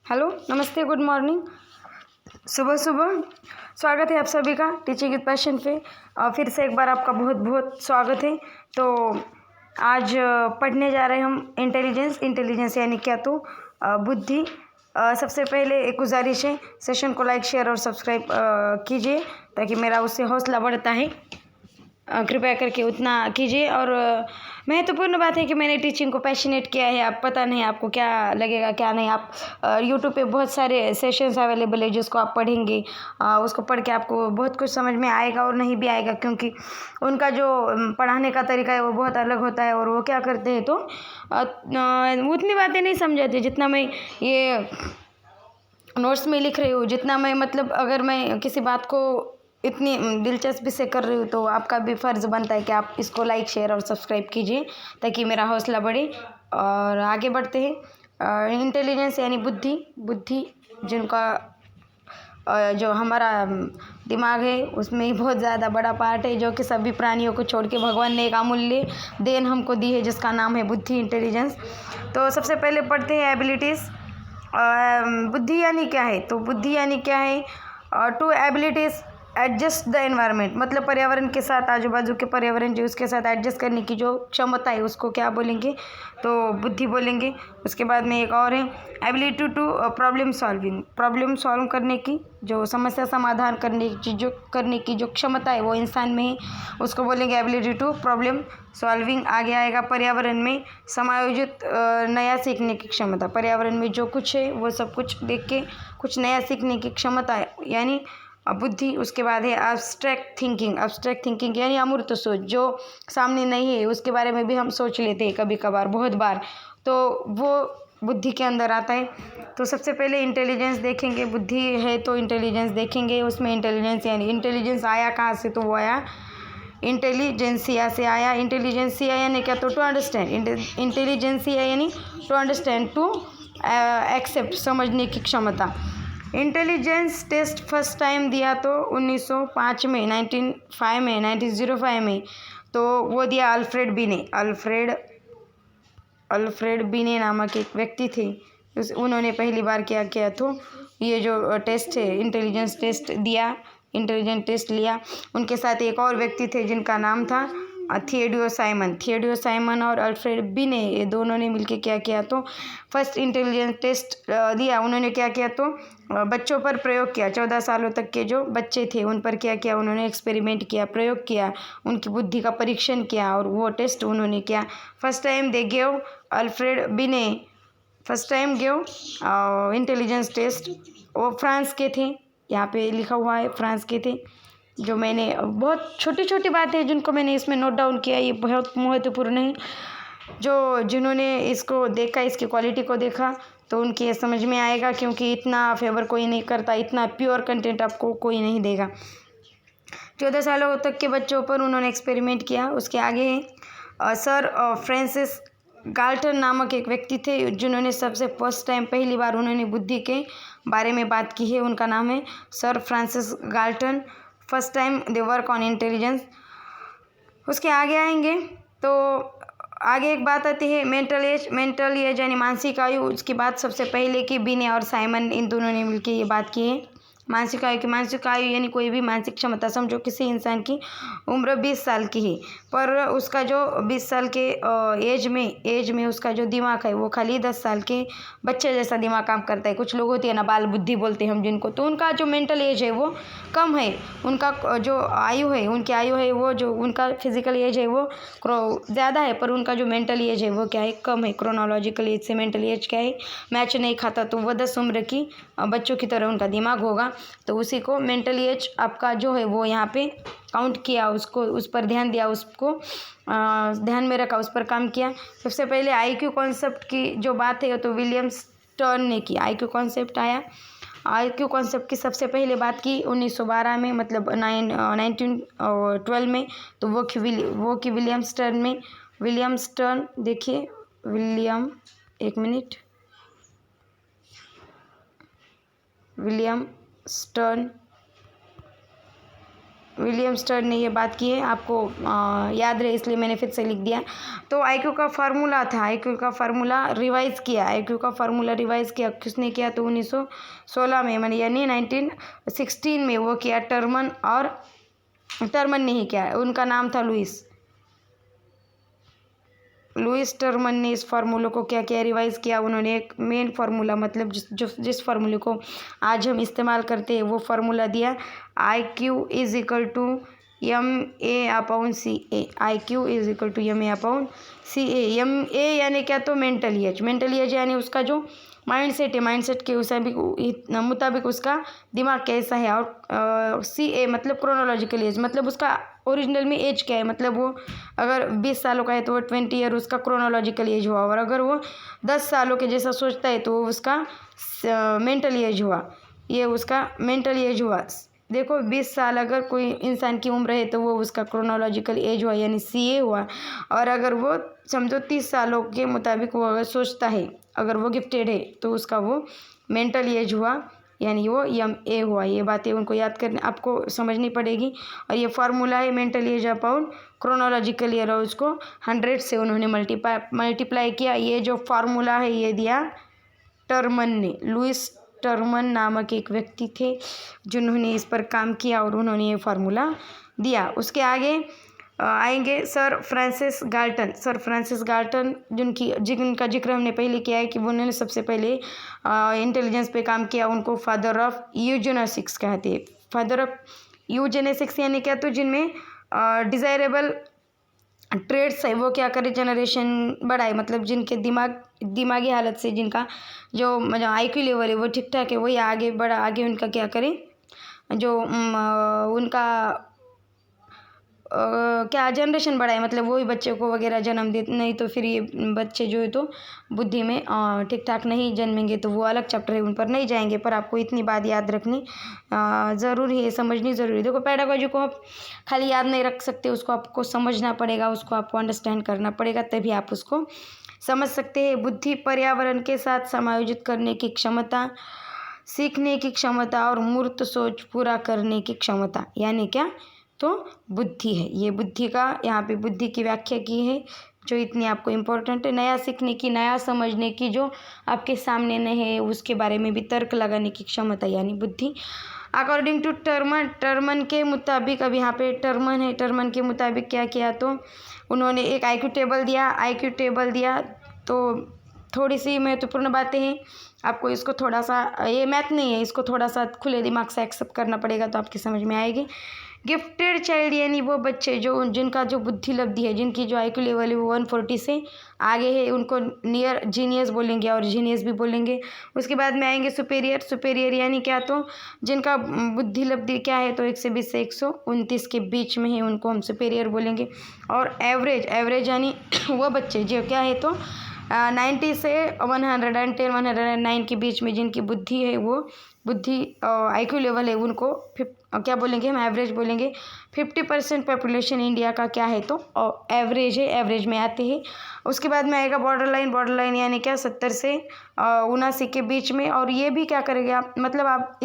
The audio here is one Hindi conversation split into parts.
हेलो, नमस्ते, गुड मॉर्निंग। सुबह सुबह स्वागत है आप सभी का टीचिंग विद पैशन पे। फिर से एक बार आपका बहुत बहुत स्वागत है। तो आज पढ़ने जा रहे हैं हम इंटेलिजेंस यानी क्या, तो बुद्धि। सबसे पहले एक गुजारिश है, सेशन को लाइक शेयर और सब्सक्राइब कीजिए ताकि मेरा उससे हौसला बढ़ता है। कृपया करके उतना कीजिए। और महत्वपूर्ण बात है कि मैंने टीचिंग को पैशनेट किया है। आप पता नहीं आपको क्या लगेगा क्या नहीं। आप यूट्यूब पे बहुत सारे सेशंस अवेलेबल है जिसको आप पढ़ेंगे, उसको पढ़ के आपको बहुत कुछ समझ में आएगा और नहीं भी आएगा, क्योंकि उनका जो पढ़ाने का तरीका है वो बहुत अलग होता है। और वो क्या करते हैं तो उतनी बातें नहीं समझाते जितना मैं ये नोट्स में लिख रही हूँ, जितना मैं मतलब अगर मैं किसी बात को इतनी दिलचस्पी से कर रही हूँ तो आपका भी फ़र्ज़ बनता है कि आप इसको लाइक शेयर और सब्सक्राइब कीजिए ताकि मेरा हौसला बढ़े। और आगे बढ़ते हैं। इंटेलिजेंस यानी बुद्धि जिनका जो हमारा दिमाग है उसमें ही बहुत ज़्यादा बड़ा पार्ट है, जो कि सभी प्राणियों को छोड़ के भगवान ने एक अमूल्य देन हमको दी है जिसका नाम है बुद्धि, इंटेलिजेंस। तो सबसे पहले पढ़ते हैं एबिलिटीज़। बुद्धि यानी क्या है, तो बुद्धि यानी क्या है, to abilities adjust the environment, मतलब पर्यावरण के साथ, आजू बाजू के पर्यावरण जो उसके साथ एडजस्ट करने की जो क्षमता है उसको क्या बोलेंगे, तो बुद्धि बोलेंगे। उसके बाद में एक और है ability to problem solving, problem solve करने की जो समस्या समाधान करने की जो क्षमता है वो इंसान में है, उसको बोलेंगे एबिलिटी टू प्रॉब्लम सॉल्विंग। आगे आएगा पर्यावरण में समायोजित नया सीखने की क्षमता, पर्यावरण में जो कुछ है वो सब कुछ देख के कुछ नया सीखने की क्षमता है यानी बुद्धि। उसके बाद है एब्स्ट्रैक्ट थिंकिंग यानी अमूर्त सोच, जो सामने नहीं है उसके बारे में भी हम सोच लेते हैं कभी कभार, बहुत बार, तो वो बुद्धि के अंदर आता है। तो सबसे पहले इंटेलिजेंस देखेंगे, बुद्धि है तो इंटेलिजेंस देखेंगे। उसमें इंटेलिजेंस यानी इंटेलिजेंस आया कहाँ से, तो वो आया इंटेलिजेंसिया से आया। इंटेलिजेंसिया यानी क्या, तो टू अंडरस्टैंड, इंटेलिजेंसिया यानी टू अंडरस्टैंड, टू एक्सेप्ट, समझने की क्षमता। इंटेलिजेंस टेस्ट फर्स्ट टाइम दिया तो 1905 में, 1905 में, तो वो दिया अल्फ्रेड बीने नामक एक व्यक्ति थे। उन्होंने पहली बार क्या किया, तो ये जो टेस्ट है इंटेलिजेंट टेस्ट लिया। उनके साथ एक और व्यक्ति थे जिनका नाम था थियोडोर साइमन और अल्फ्रेड बीने, ये दोनों ने मिलकर क्या किया, तो फर्स्ट इंटेलिजेंस टेस्ट दिया। उन्होंने क्या किया, तो बच्चों पर प्रयोग किया। 14 सालों तक के जो बच्चे थे उन पर क्या किया, उन्होंने एक्सपेरिमेंट किया, प्रयोग किया, उनकी बुद्धि का परीक्षण किया और वो टेस्ट उन्होंने किया। First time they gave Alfred Binet first time gave intelligence test. वो फ्रांस के थे, यहाँ पे लिखा हुआ है फ्रांस के थे। जो मैंने बहुत छोटी छोटी बातें जिनको मैंने इसमें नोट डाउन किया, ये बहुत महत्वपूर्ण है। जो जिन्होंने इसको देखा, इसकी क्वालिटी को देखा, तो उनकी ये समझ में आएगा, क्योंकि इतना फेवर कोई नहीं करता, इतना प्योर कंटेंट आपको कोई नहीं देगा। 14 सालों तक के बच्चों पर उन्होंने एक्सपेरिमेंट किया। उसके आगे है सर फ्रांसिस गाल्टन नामक एक व्यक्ति थे जिन्होंने सबसे फर्स्ट टाइम पहली बार उन्होंने बुद्धि के बारे में बात की है। उनका नाम है sir Francis Galton. First time they work on intelligence. उसके आगे आएंगे तो आगे एक बात आती है मेंटल एज यानी मानसिक आयु। उसकी बात सबसे पहले की बीने और साइमन, इन दोनों ने मिलकर ये बात की है। मानसिक आयु यानी कोई भी मानसिक क्षमता, समझो किसी इंसान की उम्र 20 साल की है, पर उसका जो 20 साल के एज में उसका जो दिमाग है वो खाली 10 साल के बच्चे जैसा दिमाग काम करता है। कुछ लोग होती है ना, बाल बुद्धि बोलते हैं हम जिनको, तो उनका जो मेंटल एज है वो कम है। उनका जो उनकी आयु है वो, जो उनका फिजिकल एज है वो ज़्यादा है, पर उनका जो मेंटल एज है वो क्या है, कम है। क्रोनोलॉजिकल एज से मेंटल एज क्या है, मैच नहीं खाता, तो वो 10 उम्र की बच्चों की तरह उनका दिमाग होगा। तो उसी को मेंटल एज आपका जो है वो यहाँ पे काउंट किया, उसको उस पर ध्यान दिया, उसको ध्यान में रखा, उस पर काम किया। सबसे पहले आईक्यू कॉन्सेप्ट की जो बात है तो विलियम स्टर्न ने की। आईक्यू कॉन्सेप्ट आया, आईक्यू कॉन्सेप्ट की सबसे पहले बात की 1912 में, मतलब 1912 में, तो वो की विलियम स्टर्न। देखिए विलियम स्टर्न विलियम स्टड ने ये बात की है, आपको याद रहे इसलिए मैंने फिर से लिख दिया। तो आईक्यू का फार्मूला था, आईक्यू का फार्मूला रिवाइज़ किया, आईक्यू का फार्मूला रिवाइज़ किया किसने किया? तो 1916 में, यानी 1916 में वो किया टर्मन, और टर्मन ने ही किया, उनका नाम था लुइस टर्मन ने इस फार्मूले को क्या किया? रिवाइज़ किया। उन्होंने एक मेन फार्मूला, मतलब जिस फार्मूले को आज हम इस्तेमाल करते हैं वो फार्मूला दिया, IQ is equal to MA/CA, IQ is equal to MA/CA। MA यानी क्या? तो मेंटल एज यानी उसका जो माइंडसेट है, माइंडसेट के मुताबिक उसका दिमाग कैसा है, और CA मतलब क्रोनोलॉजिकल एज, मतलब उसका ओरिजिनल में एज क्या है, मतलब वो अगर 20 सालों का है तो वो 20 ईयर उसका क्रोनोलॉजिकल एज हुआ, और अगर वो 10 सालों के जैसा सोचता है तो वो उसका मेंटल एज हुआ, ये उसका मेंटल एज हुआ। देखो 20 साल अगर कोई इंसान की उम्र है तो वो उसका क्रोनोलॉजिकल एज हुआ, यानी CA हुआ, और अगर वो समझो 30 सालों के मुताबिक वो अगर सोचता है, अगर वो गिफ्टेड है तो उसका वो मेंटल एज हुआ, यानी वो MA हुआ। ये बातें उनको याद करने आपको समझनी पड़ेगी। और ये फार्मूला है mental age upon chronological year, और उसको 100 से उन्होंने मल्टीप्लाई किया। ये जो फार्मूला है ये दिया टर्मन ने, लुइस टर्मन नामक एक व्यक्ति थे जिन्होंने इस पर काम किया और उन्होंने ये फार्मूला दिया। उसके आगे आएंगे सर फ्रांसिस गाल्टन, जिनका जिक्र हमने पहले किया है कि उन्होंने सबसे पहले इंटेलिजेंस पे काम किया। उनको फादर ऑफ यूजेनेटिक्स कहते हैं। फादर ऑफ यूजेनेटिक्स यानी क्या? तो जिनमें डिज़ायरेबल ट्रेड्स है वो क्या करे? जनरेशन बढ़ाए, मतलब जिनके दिमागी हालत से जिनका जो IQ लेवल है वो ठीक ठाक है, वही आगे उनका क्या करे? जो उनका क्या जनरेशन बढ़ाए, मतलब वही बच्चे को वगैरह जन्म दे, नहीं तो फिर ये बच्चे जो है तो बुद्धि में ठीक ठाक नहीं जन्मेंगे, तो वो अलग चैप्टर है, उन पर नहीं जाएंगे। पर आपको इतनी बात याद रखनी ज़रूरी है, समझनी ज़रूरी है। देखो पेडागोजी को आप खाली याद नहीं रख सकते, उसको आपको समझना पड़ेगा, उसको आपको अंडरस्टैंड करना पड़ेगा, तभी आप उसको समझ सकते हैं। बुद्धि पर्यावरण के साथ समायोजित करने की क्षमता, सीखने की क्षमता और मूर्त सोच पूरा करने की क्षमता, यानी क्या? तो बुद्धि है। ये बुद्धि का यहाँ पे बुद्धि की व्याख्या की है जो इतनी आपको इम्पोर्टेंट है। नया सीखने की, नया समझने की, जो आपके सामने नहीं है उसके बारे में भी तर्क लगाने की क्षमता, यानी बुद्धि। अकॉर्डिंग टू टर्मन के मुताबिक, अब यहाँ पे टर्मन है, टर्मन के मुताबिक क्या किया? तो उन्होंने एक IQ टेबल दिया। तो थोड़ी सी महत्वपूर्ण बातें हैं, आपको इसको थोड़ा सा, ये मैथ नहीं है, इसको थोड़ा सा खुले दिमाग से एक्सेप्ट करना पड़ेगा तो आपकी समझ में आएगी। गिफ्टेड चाइल्ड यानी वो बच्चे जिनका जो बुद्धि लब्धि है, जिनकी जो IQ लेवल है वो 140 से आगे है, उनको नियर जीनियस बोलेंगे और जीनियस भी बोलेंगे। उसके बाद में आएंगे सुपेरियर यानी क्या? तो जिनका बुद्धि लब्धि क्या है? तो 120 से 129 के बीच में है, उनको हम सुपेरियर बोलेंगे। और एवरेज यानी वो बच्चे जो क्या है? तो 90 से 110 109 के बीच में जिनकी बुद्धि है, वो IQ लेवल है, उनको क्या बोलेंगे? हम एवरेज बोलेंगे। 50% पॉपुलेशन इंडिया का क्या है? तो एवरेज है, एवरेज में आते हैं। उसके बाद में आएगा बॉर्डर लाइन यानी क्या? 70 से 79 के बीच में। और ये भी क्या करेंगे आप, मतलब आप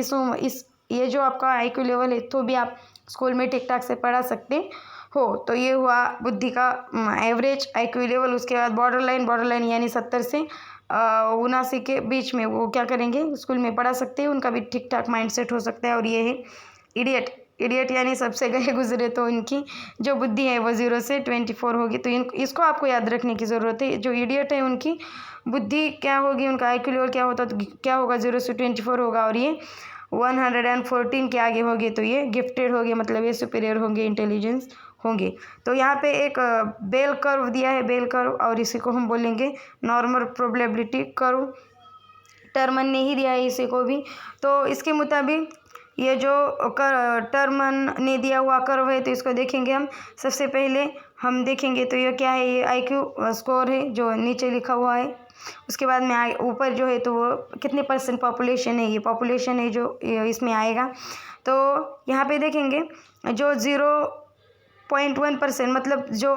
ये जो आपका IQ लेवल है तो भी आप स्कूल में ठीक ठाक से पढ़ा सकते हो। तो ये हुआ बुद्धि का एवरेज IQ लेवल। उसके बाद बॉर्डर लाइन यानी 70 से 79 के बीच में वो क्या करेंगे? स्कूल में पढ़ा सकते हैं, उनका भी ठीक ठाक माइंड सेट हो सकता है। और ये है इडियट यानी सबसे गए गुजरे, तो इनकी जो बुद्धि है वो 0 से 24 होगी। तो इसको आपको याद रखने की ज़रूरत है। जो इडियट है उनकी बुद्धि क्या होगी, उनका IQ लेवल क्या होता, तो क्या होगा? 0 से 24 होगा। और ये 114 के आगे होंगे तो ये गिफ्टेड होंगे, मतलब ये सुपीरियर होंगे, इंटेलिजेंस होंगे। तो यहाँ पे एक बेल कर्व दिया है, बेल कर्व, और इसी को हम बोलेंगे नॉर्मल प्रोबेबिलिटी कर्व। टर्मन ने ही दिया है इसी को भी। तो इसके मुताबिक ये जो टर्मन ने दिया हुआ कर्व है तो इसको देखेंगे हम। सबसे पहले हम देखेंगे तो ये क्या है? ये IQ स्कोर है जो नीचे लिखा हुआ है। उसके बाद में ऊपर जो है तो वो कितने % पॉपुलेशन है, ये पॉपुलेशन है जो इसमें आएगा। तो यहाँ पे देखेंगे जो 0.1% मतलब जो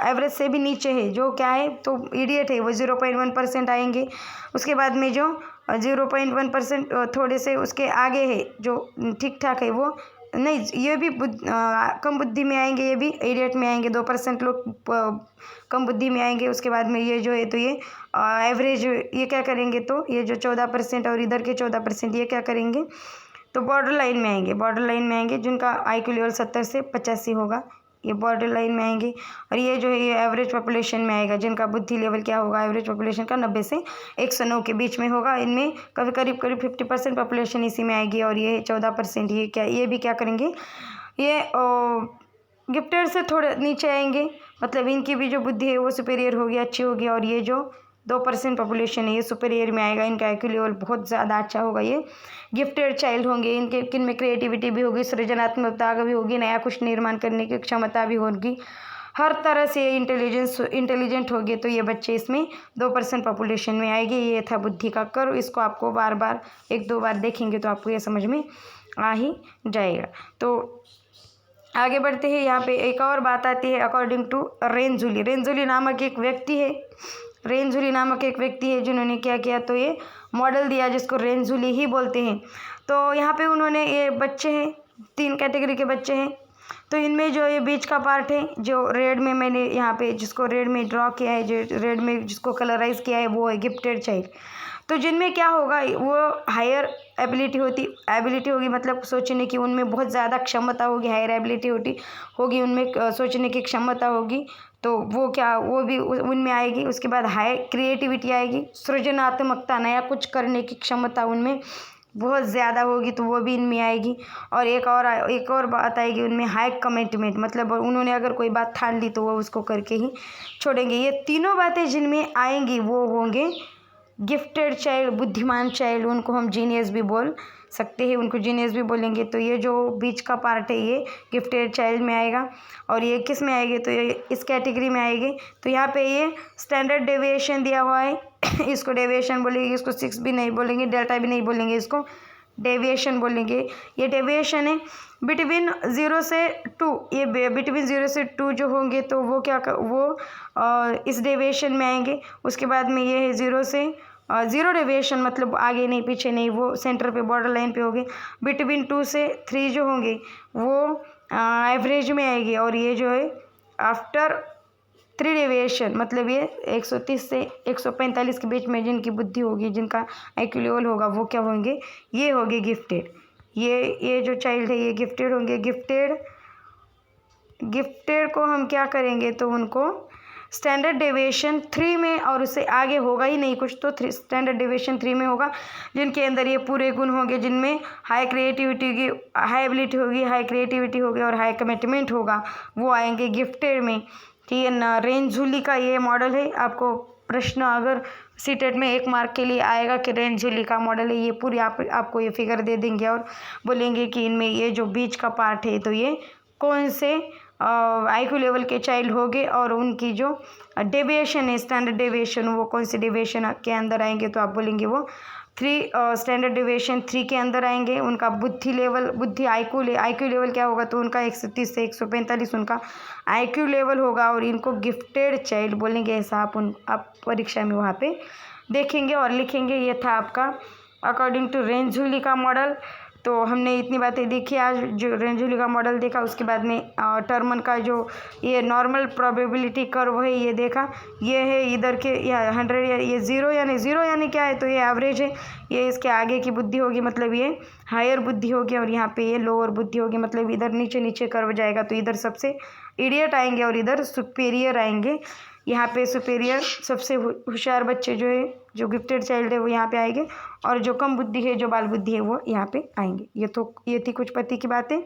एवरेज से भी नीचे है, जो क्या है? तो इडियट है, वो 0.1% आएंगे। उसके बाद में जो 0.1% थोड़े से उसके आगे है, जो ठीक ठाक है, वो नहीं, ये भी कम बुद्धि में आएंगे, ये भी इडियट में आएंगे। 2% लोग कम बुद्धि में आएंगे। उसके बाद में ये जो है तो ये एवरेज, ये क्या करेंगे, तो ये जो 14% और इधर के 14% ये क्या करेंगे, तो बॉर्डर लाइन में आएंगे। बॉर्डर लाइन में आएंगे जिनका IQ लेवल 70 से 85 होगा, ये बॉर्डर लाइन में आएंगे। और ये जो है ये एवरेज पॉपुलेशन में आएगा, जिनका बुद्धि लेवल क्या होगा एवरेज पॉपुलेशन का 90 से 109 के बीच में होगा। इनमें कभी करीब 50% पॉपुलेशन इसी में आएगी। और ये 14% ये भी क्या करेंगे, ये गिफ्टेड से थोड़े नीचे आएंगे, मतलब इनकी भी जो बुद्धि है वो सुपेरियर होगी, अच्छी होगी। और ये जो 2% पॉपुलेशन है ये सुपेरियर में आएगा, इनका IQ लेवल बहुत ज़्यादा अच्छा होगा। ये गिफ्टेड चाइल्ड होंगे, इनके किन में क्रिएटिविटी भी होगी, सृजनात्मकता भी होगी, नया कुछ निर्माण करने की क्षमता भी होगी, हर तरह से इंटेलिजेंट होंगे। तो ये बच्चे इसमें 2% पॉपुलेशन में आएगी। ये था बुद्धि का कर्व। इसको आपको बार बार 1-2 बार देखेंगे तो आपको ये समझ में आ ही जाएगा। तो आगे बढ़ते हैं। यहाँ पे एक और बात आती है अकॉर्डिंग टू रेंजुली। रेंजुली नामक एक व्यक्ति है जिन्होंने क्या किया, तो ये मॉडल दिया जिसको रेंजुली ही बोलते हैं। तो यहाँ पे उन्होंने, ये बच्चे हैं, 3 कैटेगरी के बच्चे हैं। तो इनमें जो ये बीच का पार्ट है, जो रेड में मैंने यहाँ पे जिसको रेड में ड्रॉ किया है, जो रेड में जिसको कलराइज किया है, वो है गिफ्टेड चाइल्ड। तो जिनमें क्या होगा, वो हायर एबिलिटी होगी, मतलब सोचने की उनमें बहुत ज़्यादा क्षमता होगी, हायर एबिलिटी होगी उनमें, सोचने की क्षमता होगी। तो वो भी उनमें आएगी। उसके बाद हाई क्रिएटिविटी आएगी, सृजनात्मकता, नया कुछ करने की क्षमता उनमें बहुत ज़्यादा होगी, तो वो भी इनमें आएगी। और एक और बात आएगी उनमें, हाई कमिटमेंट, मतलब उन्होंने अगर कोई बात ठान ली तो वो उसको करके ही छोड़ेंगे। ये तीनों बातें जिनमें आएंगी वो होंगे गिफ्टेड चाइल्ड, बुद्धिमान चाइल्ड। उनको हम जीनियस भी बोल सकते हैं, उनको जीनियस भी बोलेंगे। तो ये जो बीच का पार्ट है ये गिफ्टेड चाइल्ड में आएगा। और ये किस में आएगी, तो ये इस कैटेगरी में आएगी। तो यहाँ पे ये स्टैंडर्ड डेविएशन दिया हुआ है इसको डेविएशन बोलेंगे, इसको 6 भी नहीं बोलेंगे, डेल्टा भी नहीं बोलेंगे, इसको डेविएशन बोलेंगे। ये डेविएशन है बिटवीन 0 से 2। ये बिटवीन 0 से 2 जो होंगे तो वो इस डेविएशन में आएंगे। उसके बाद में ये है 0 से 0 डेविएशन, मतलब आगे नहीं पीछे नहीं, वो सेंटर पे बॉर्डर लाइन पे होंगे। बिटवीन 2 से 3 जो होंगे वो एवरेज में आएगी। और ये जो है आफ्टर 3 डेविएशन, मतलब ये 130 से 145 के बीच में जिनकी बुद्धि होगी, जिनका IQ लेवल होगा, वो क्या होंगे, ये होंगे गिफ्टेड। ये जो चाइल्ड है ये गिफ्टेड होंगे। गिफ्टेड को हम क्या करेंगे, तो उनको स्टैंडर्ड डेविएशन 3 में, और उससे आगे होगा ही नहीं कुछ, तो स्टैंडर्ड डेविएशन 3 में होगा, जिनके अंदर ये पूरे गुण होंगे, जिनमें हाई क्रिएटिविटी होगी, हाई एबिलिटी होगी, हाई क्रिएटिविटी होगी और हाई कमिटमेंट होगा, वो आएंगे गिफ्टेड में। ठीक है ना। रेंजुली का ये मॉडल है। आपको प्रश्न अगर सीटेट में 1 मार्क के लिए आएगा कि रेंजुली का मॉडल है, ये पूरी आपको ये फिगर दे देंगे और बोलेंगे कि इनमें ये जो बीच का पार्ट है तो ये कौन से IQ लेवल के चाइल्ड होंगे, और उनकी जो डेविएशन है स्टैंडर्ड डेविएशन वो कौन से डेविएशन के अंदर आएंगे, तो आप बोलेंगे वो 3 स्टैंडर्ड डेविएशन 3 के अंदर आएंगे। उनका बुद्धि IQ लेवल क्या होगा, तो उनका 130 से 145 उनका IQ लेवल होगा, और इनको गिफ्टेड चाइल्ड बोलेंगे। ऐसा आप परीक्षा में वहाँ पे देखेंगे और लिखेंगे। ये था आपका अकॉर्डिंग टू रेंजुली का मॉडल। तो हमने इतनी बातें देखी आज, जो रेंजुली का मॉडल देखा, उसके बाद में टर्मन का जो ये नॉर्मल प्रोबेबिलिटी कर्व है ये देखा। ये है इधर के 100, ये 0 यानी क्या है, तो ये एवरेज है। ये इसके आगे की बुद्धि होगी, मतलब ये हायर बुद्धि होगी, और यहाँ पे ये लोअर बुद्धि होगी, मतलब इधर नीचे कर्व जाएगा। तो इधर सबसे इडियट आएंगे और इधर सुपीरियर आएंगे। यहाँ पे सुपीरियर सबसे होशियार बच्चे जो गिफ्टेड चाइल्ड है वो यहाँ पे आएंगे, और जो कम बुद्धि है, जो बाल बुद्धि है, वो यहाँ पे आएंगे। ये थी कुछ पति की बातें।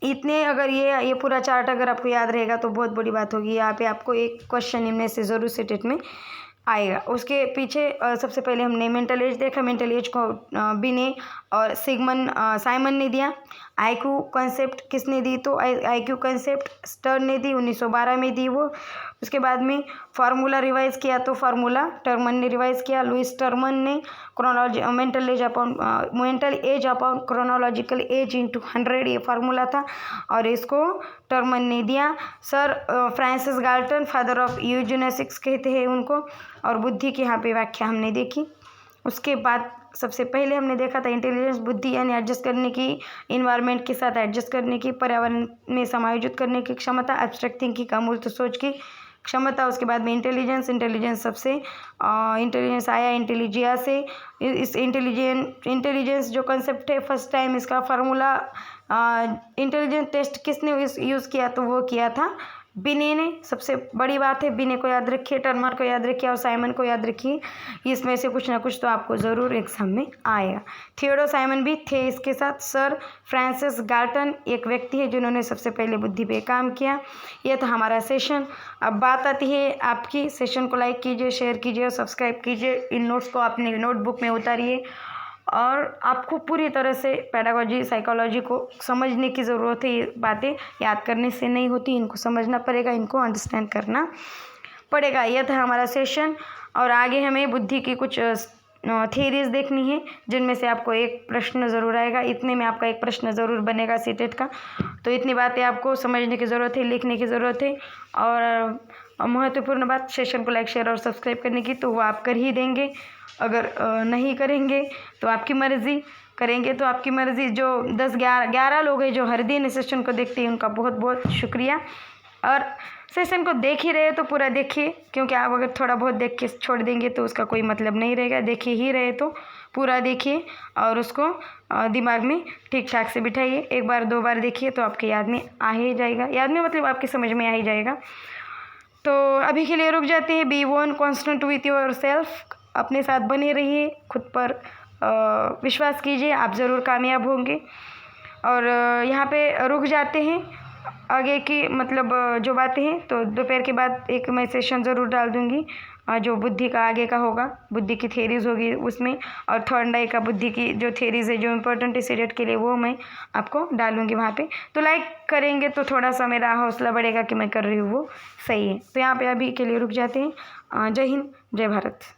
इतने अगर ये पूरा चार्ट अगर आपको याद रहेगा तो बहुत बड़ी बात होगी। यहाँ पे आपको एक क्वेश्चन इनमें से ज़रूर सीटेट में आएगा। उसके पीछे सबसे पहले हमने मेंटल एज देखा। मेंटल एज को बिने और साइमन ने दिया। IQ कॉन्सेप्ट किसने दी, तो IQ कॉन्सेप्ट स्टर्न ने दी, 1912 में दी वो। उसके बाद में फार्मूला रिवाइज़ किया, तो फार्मूला टर्मन ने रिवाइज़ किया। लुइस टर्मन ने mental age upon chronological age into 100 ये फार्मूला था, और इसको टर्मन ने दिया। Sir Francis Galton father of eugenics कहते हैं उनको। और बुद्धि की यहाँ पे व्याख्या हमने देखी। उसके बाद सबसे पहले हमने देखा था इंटेलिजेंस, बुद्धि यानी एडजस्ट करने की, इन्वायरमेंट के साथ एडजस्ट करने की, पर्यावरण में समायोजित करने की क्षमता, एब्स्ट्रैक्ट थिंकिंग का अमूर्त सोच की क्षमता। उसके बाद में इंटेलिजेंस, इंटेलिजेंस आया इंटेलिजिया से। इस इंटेलिजेंस जो कंसेप्ट है, फर्स्ट टाइम इसका फार्मूला इंटेलिजेंस टेस्ट किसने यूज़ किया, तो वो किया था बिने ने। सबसे बड़ी बात है, बिने को याद रखिए, टर्मर को याद रखिए और साइमन को याद रखिए। इसमें से कुछ ना कुछ तो आपको ज़रूर एग्जाम में आएगा। थियोडोर साइमन भी थे इसके साथ। सर फ्रांसिस गाल्टन एक व्यक्ति है जिन्होंने सबसे पहले बुद्धि पे काम किया। यह था हमारा सेशन। अब बात आती है आपकी। सेशन को लाइक कीजिए, शेयर कीजिए और सब्सक्राइब कीजिए। इन नोट्स को अपनी नोटबुक में उतारिए और आपको पूरी तरह से पेडागोजी, साइकोलॉजी को समझने की ज़रूरत है। ये बातें याद करने से नहीं होती, इनको समझना पड़ेगा, इनको अंडरस्टैंड करना पड़ेगा। यह था हमारा सेशन। और आगे हमें बुद्धि की कुछ थियरीज देखनी है जिनमें से आपको एक प्रश्न ज़रूर आएगा। इतने में आपका एक प्रश्न ज़रूर बनेगा सीटेट का। तो इतनी बातें आपको समझने की ज़रूरत है, लिखने की ज़रूरत है। और महत्वपूर्ण बात, सेशन को लाइक, शेयर और सब्सक्राइब करने की, तो वो आप कर ही देंगे। अगर नहीं करेंगे तो आपकी मर्ज़ी, करेंगे तो आपकी मर्ज़ी। जो 10-11 लोग हैं जो हर दिन इस सेशन को देखते हैं, उनका बहुत बहुत शुक्रिया। और सेशन को देख ही रहे तो पूरा देखिए, क्योंकि आप अगर थोड़ा बहुत देख के छोड़ देंगे तो उसका कोई मतलब नहीं रहेगा। देखिए ही रहे तो पूरा देखिए और उसको दिमाग में ठीक ठाक से बिठाइए। 1 बार 2 बार देखिए तो आपके याद में आ ही जाएगा। याद में मतलब आपकी समझ में आ ही जाएगा। तो अभी के लिए रुक जाते हैं। Be one constant with yourself. अपने साथ बने रहिए, खुद पर विश्वास कीजिए, आप ज़रूर कामयाब होंगे। और यहाँ पे रुक जाते हैं। आगे की मतलब जो बातें हैं तो दोपहर के बाद एक मैं सेशन ज़रूर डाल दूँगी जो बुद्धि का आगे का होगा, बुद्धि की थेरीज़ होगी उसमें। और थर्ड आई का बुद्धि की जो थेरीज़ है जो इम्पोर्टेंट है सीटेट के लिए, वो मैं आपको डालूँगी वहाँ पे। तो लाइक करेंगे तो थोड़ा सा मेरा हौसला बढ़ेगा कि मैं कर रही हूँ वो सही है। तो यहाँ पे अभी के लिए रुक जाते हैं। जय हिंद, जय भारत।